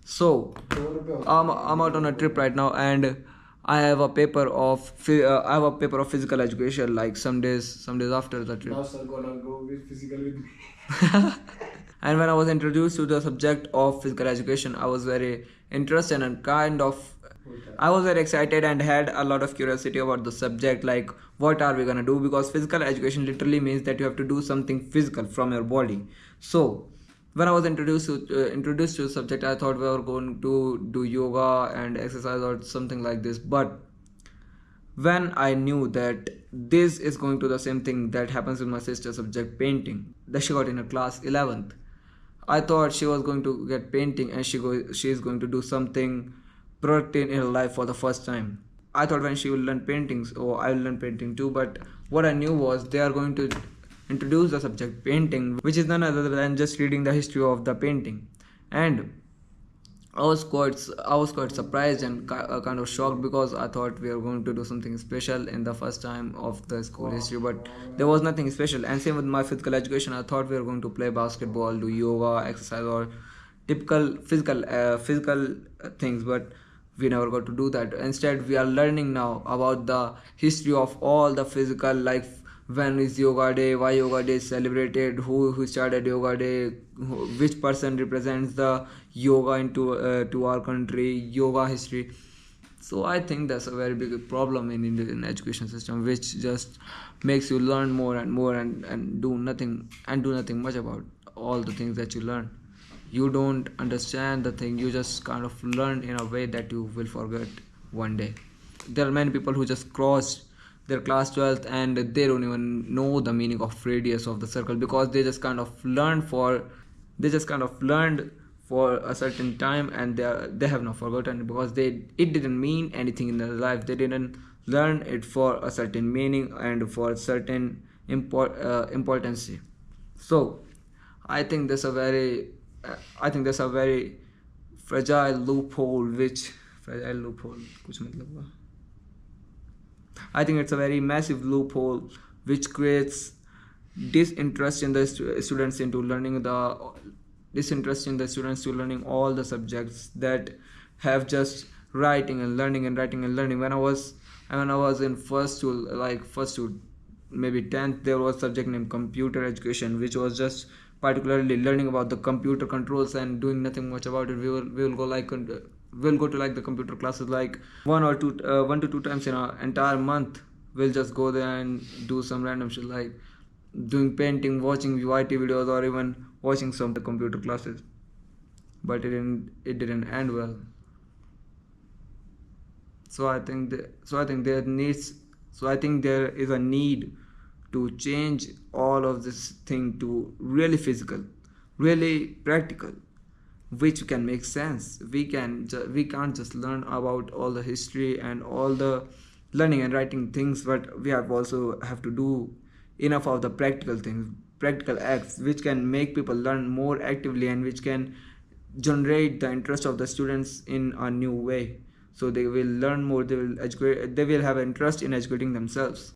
So I'm out on a trip right now, and I have a paper of physical education, like some days after the trip. Now sir gonna go with physical with me. And when I was introduced to the subject of physical education, I was very interested and I was very excited and had a lot of curiosity about the subject, like what are we gonna do, because physical education literally means that you have to do something physical from your body. So when I was introduced to the subject, I thought we were going to do yoga and exercise or something like this. But when I knew that this is going to the same thing that happens with my sister's subject, painting, that she got in her class 11th, I thought she was going to get painting and she is going to do something productive in her life for the first time. I thought when she will learn paintings, oh, I will learn painting too. But what I knew was they are going to introduce the subject painting, which is none other than just reading the history of the painting. And I was quite surprised and kind of shocked, because I thought we were going to do something special in the first time of the school history, but there was nothing special. And same with my physical education, I thought we were going to play basketball, do yoga, exercise, or typical physical things, but we never got to do that. Instead, we are learning now about the history of all the physical, like when is yoga day, why yoga day is celebrated, who started yoga day, which person represents the yoga into to our country, yoga history. So I think that's a very big problem in Indian education system, which just makes you learn more and more, and do nothing much about all the things that you learn. You don't understand the thing, you just kind of learn in a way that you will forget one day. There are many people who just crossed their class 12th and they don't even know the meaning of radius of the circle, because they just kind of learned for a certain time, and they have not forgotten, because it didn't mean anything in their life. They didn't learn it for a certain meaning and for a certain importance. So I think there's a very fragile loophole, which fragile loophole कुछ मतलब हुआ. I think it's a very massive loophole which creates disinterest in the students into learning to learning all the subjects that have just writing and learning. When I was in first to maybe 10th, there was a subject named computer education, which was just particularly learning about the computer controls and doing nothing much about it. We'll go to like the computer classes like 1 to 2 times in an entire month. We'll just go there and do some random shit like doing painting, watching YT videos, or even watching some computer classes. But it didn't end well. So I think there is a need to change all of this thing to really physical, really practical, which can make sense. We can't just learn about all the history and all the learning and writing things, but we have to do enough of the practical things, practical acts, which can make people learn more actively and which can generate the interest of the students in a new way. So they will learn more, they will have interest in educating themselves.